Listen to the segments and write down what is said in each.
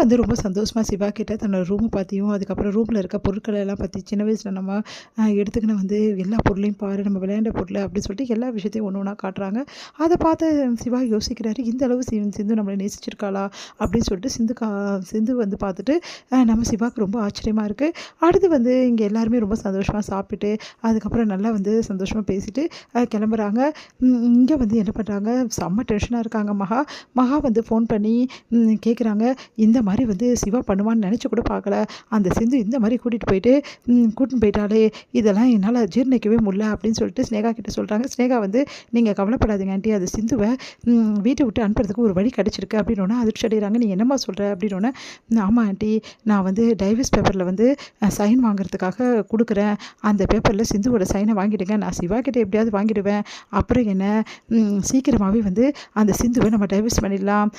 வந்து ரொம்ப சந்தோஷமா சிவா கிட்ட தன்னோட ரூம பத்தியும், அதுக்கப்புறம் ரூம்ல இருக்க பொருட்கள எல்லாம் பத்தி சின்ன வயசுல நம்ம எடுத்துக்கின வந்து எல்லா பொருளையும் பாரு, நம்ம விளையாண்ட பொருள அப்படின்னு சொல்லிட்டு எல்லா விஷயத்தையும் ஒண்ணு ஒண்ணா காட்டுறாங்க. அத பார்த்து சிவா யோசிக்கிறாரு, இந்த அளவு சிந்து நம்மள நேசிச்சிருக்காளா? அப்படின்னு சொல்லிட்டு சிந்து வந்து பார்த்துட்டு நம்ம சிவாவுக்கு ரொம்ப ஆச்சரியமா இருக்கு. அடுத்து வந்து இங்க எல்லாருமே ரொம்ப சந்தோஷமா சாப்பிட்டுட்டு, அதுக்கப்புறம் நல்லா வந்து சந்தோஷமா பேசிட்டு கிளம்புறாங்க. இங்க வந்து என்ன பண்றாங்க, செம்ம டென்ஷனா இருக்காங்க மகா. மகா வந்து ஃபோன் பண்ணி கேட்குறாங்க, இந்த மாரி வந்து சிவா பண்ணுவான்னு நெனச்சு கூட பார்க்கல. அந்த சிந்து இந்த மாரி கூட்டின்னு போயிட்டாளே! இதெல்லாம் என்னால ஜீரணிக்கவே முடியல அப்படின்னு சொல்லிட்டு ஸ்னேகா கிட்ட சொல்றாங்க. ஸ்னேகா வந்து நீங்க கவலைப்படாதீங்க ஆன்ட்டி. அது சிந்துவ வீட்ட விட்டு அனுப்புறதுக்கு ஒரு வழி கிடைச்சிருக்கு அப்படின்னோனே அதிர்ச்சி அடைகிறாங்க. நீ என்னம்மா சொல்ற? அப்படின்னோனே, ஆமா ஆன்ட்டி. நான் வந்து டைவர்ஸ் பேப்பர்ல வந்து சைன் வாங்குறதுக்காக குடுக்குறேன். அந்த பேப்பர்ல சிந்துவோட சைன வாங்கிடுங்க. நான் சிவா கிட்ட எப்படியாவது வாங்கிடுவேன். அப்புறம் என்ன சீக்கிரமாவே வந்து அந்த சிந்துவ நம்ம டைவர்ஸ் பண்ணிடலாம்.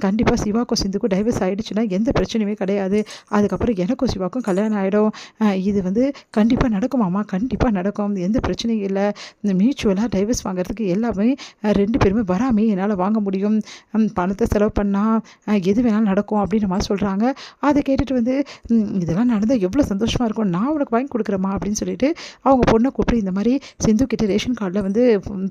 கண்டிப்பா சிவாக்கும் சிந்துக்கும் டைவர்ஸ் ஆயிடுச்சுன்னா எந்த பிரச்சனையுமே கிடையாது. அதுக்கப்புறம் எனக்கும் சிவாக்கும் கல்யாணம் ஆயிடும். இது வந்து கண்டிப்பா நடக்குமாம்மா. கண்டிப்பா நடக்கும். எந்த பிரச்சனையும் இல்ல. இந்த மியூச்சுவலா டைவர்ஸ் வாங்குறதுக்கு எல்லாமே 2 பேருமே வராமயே என்னால வாங்க முடியும். பணத்த செலவு பண்ணா எது வேணாலும் நடக்கும் அப்படின்ற மாரி சொல்றாங்க. அத கேட்டுட்டு வந்து இதெல்லாம் நடந்தா எவ்வளோ சந்தோஷமா இருக்கும். நான் உனக்கு வாங்கி குடுக்குறேம்மா அப்படின்னு சொல்லிட்டு அவங்க பொண்ண கூப்பிட்டு இந்த மாரி சிந்து கிட்ட ரேஷன் கார்டுல வந்து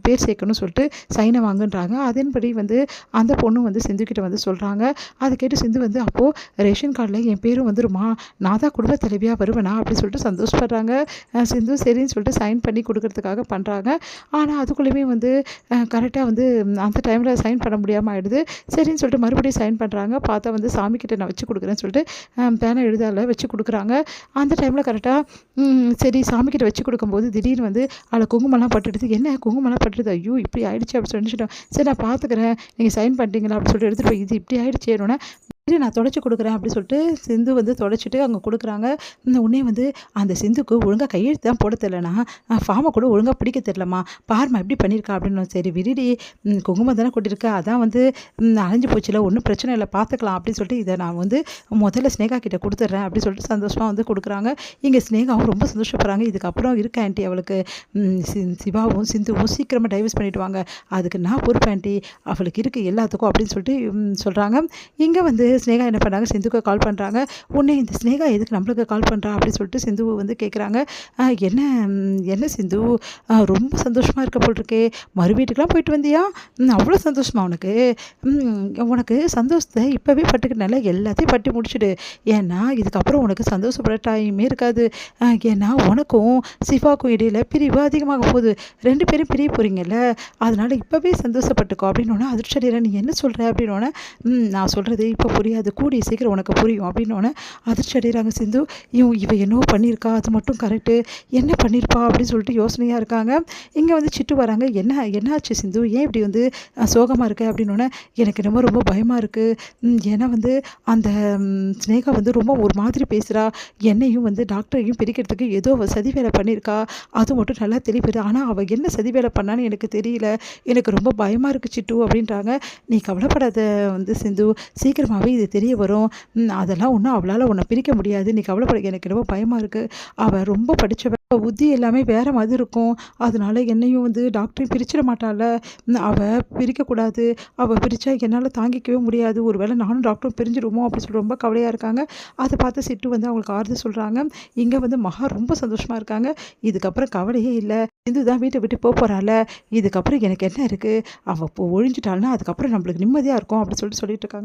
பேர் சேர்க்கணும்னு சொல்லிட்டு சைன வாங்குன்றாங்க. அதன்படி வந்து அந்த பொண்ணும் வந்து சிந்து கிட்ட வந்து சொல்றாங்க. அத கேட்டு சிந்து வந்து அப்போ ரேஷன் கார்டுல என் பேரும் வந்துருமா? நான் தான் குடும்ப தலைவியா வருவேனா? அப்படின்னு சொல்லிட்டு சந்தோஷப்படுறாங்க. சிந்து சரின்னு சொல்லிட்டு சைன் பண்ணி குடுக்குறதுக்காக பண்றாங்க. ஆனா அதுக்குள்ளயுமே வந்து கரெக்ட்டா வந்து அந்த டைம்ல சைன் பண்ண முடியாம ஆயிடுது. சரின்னு சொல்லிட்டு மறுபடியும் சைன் பண்றாங்க. பார்த்தா வந்து சாமி கிட்ட நான் வச்சு குடுக்குறேன்னு சொல்லிட்டு பேனா எழுதால வச்சு குடுக்குறாங்க. அந்த டைம்ல கரெக்ட்டா சரி சாமி கிட்ட வச்சு குடுக்கும்போது திடீர்னு வந்து அதில குங்குமம்லாம் பட்டுடுது. என்ன குங்குமம்லாம் பட்டுடுது. ஐயோ! இப்படி ஆயிடுச்சு அப்படின்னு சொல்லி நினைச்சுட்டோம். சரி நான் பார்த்துக்கிறேன். நீங்க சைன் பண்ணிட்டீங்களா? அப்படின்னு சொல்லிட்டு எடுத்துட்டு போய் இது இப்படி ஆயிடுச்சேன்னோனே இரு நான் தொடச்சு குடுக்குறேன் அப்படின்னு சொல்லிட்டு சிந்து வந்து தொடச்சிட்டு அங்க குடுக்குறாங்க. உடனே வந்து அந்த சிந்துக்கு ஒழுங்கா கையெழுத்து தான் போட தெரியலனா, ஃபார்ம கூட ஒழுங்கா பிடிக்க தெரியலம்மா. பாரும்மா எப்படி பண்ணியிருக்கா அப்படின்னு. சரி விடுடி குங்குமம் தானே கொட்டியிருக்க. அதான் வந்து அலைஞ்சு போச்சுல ஒண்ணும் பிரச்சனை இல்ல பார்த்துக்கலாம் அப்படின்னு சொல்லிட்டு இத நான் வந்து முதல்ல ஸ்னேகா கிட்ட குடுத்துடுறேன் அப்படின்னு சொல்லிட்டு சந்தோஷமா வந்து குடுக்குறாங்க. இங்க ஸ்னேகாவும் ரொம்ப சந்தோஷப்படுறாங்க. இதுக்கப்புறம் இருக்க ஆன்ட்டி அவளுக்கு சிவாவும் சிந்துவும் சீக்கிரமா டைவர்ஸ் பண்ணிட்டு வாங்க. அதுக்கு நான் பொறுப்பு ஆன்ட்டி. அவளுக்கு இருக்கு எல்லாத்துக்கும் அப்படின்னு சொல்லிட்டு சொல்றாங்க. இங்க வந்து ஸ்னேகா என்ன பண்ணாங்க, சிந்துக்கு கால் பண்றாங்க. உடனே இந்த ஸ்னேகா எதுக்கு நம்மளுக்கு கால் பண்றா அப்படின்னு சொல்லிட்டு சிந்து வந்து கேட்குறாங்க. என்ன என்ன சிந்து ரொம்ப சந்தோஷமா இருக்க போல் இருக்கே. மறு வீட்டுக்குலாம் போயிட்டு வந்தியா? அவ்வளோ சந்தோஷமா உனக்கு? உனக்கு சந்தோஷத்த இப்பவே பட்டுக்கிட்டனால எல்லாத்தையும் பட்டி முடிச்சுடு. ஏன்னா இதுக்கப்புறம் உனக்கு சந்தோஷப்பட டைமே இருக்காது. ஏன்னா உனக்கும் சிவாக்கும் இடையில பிரிவு அதிகமாக போகுது. 2 பேரும் பிரிய போறீங்கல்ல. அதனால இப்பவே சந்தோஷப்பட்டுக்கோ அப்படின்னோனே அதிர்ச்சி அடைகிறேன். நீ என்ன சொல்ற? அப்படின்னோனே நான் சொல்றது இப்போ புரியாது. கூடிய சீக்கிரம் உனக்கு புரியும் அப்படின்னோனே அதிர்ச்சி அடைகிறாங்க சிந்து. இவ என்னவோ பண்ணியிருக்கா. அது மட்டும் கரெக்டு. என்ன பண்ணியிருப்பா அப்படின்னு சொல்லிட்டு யோசனையாக இருக்காங்க. இங்கே வந்து சிட்டு வராங்க. என்னாச்சு சிந்து? ஏன் இப்படி வந்து சோகமாக இருக்க? அப்படின்னோடனே எனக்கு என்னமோ ரொம்ப பயமாக இருக்குது. ஏன்னா வந்து அந்த ஸ்னேகா வந்து ரொம்ப ஒரு மாதிரி பேசுகிறா. என்னையும் வந்து டாக்டரையும் பிரிக்கிறதுக்கு ஏதோ சதி வேலை பண்ணியிருக்கா. அது மட்டும் நல்லா தெளிவுது. ஆனால் அவள் என்ன சதி வேலை பண்ணான்னு எனக்கு தெரியல. எனக்கு ரொம்ப பயமாக இருக்குது சிட்டு அப்படின்றாங்க. நீ கவலைப்படாத வந்து சிந்து. சீக்கிரமாகவே இது தெரிய வரும். அதெல்லாம் ஒன்றும் அவளால் உன்னை பிரிக்க முடியாது. நீ கவலைப்பட. எனக்கு ரொம்ப பயமாக இருக்குது. அவள் ரொம்ப படித்தவ. புத்தி எல்லாமே வேற மாதிரி இருக்கும். அதனால என்னையும் வந்து டாக்டரையும் பிரிச்சிட மாட்டாள. அவள் பிரிக்கக்கூடாது. அவள் பிரித்தா என்னால் தாங்கிக்கவே முடியாது. ஒரு வேளை நானும் டாக்டரும் பிரிஞ்சிடுவோமோ அப்படின்னு சொல்லி ரொம்ப கவலையாக இருக்காங்க. அதை பார்த்து சிட்டு வந்து அவங்களுக்கு ஆறுதல் சொல்கிறாங்க. இங்கே வந்து மகா ரொம்ப சந்தோஷமாக இருக்காங்க. இதுக்கப்புறம் கவலையே இல்லை. சிந்து தான் வீட்டை விட்டு போகிறாள். இதுக்கப்புறம் எனக்கு என்ன இருக்குது? அவள் ஒழிஞ்சிட்டாள்னா அதுக்கப்புறம் நம்மளுக்கு நிம்மதியாக இருக்கும் அப்படின்னு சொல்லிட்டு இருக்காங்க.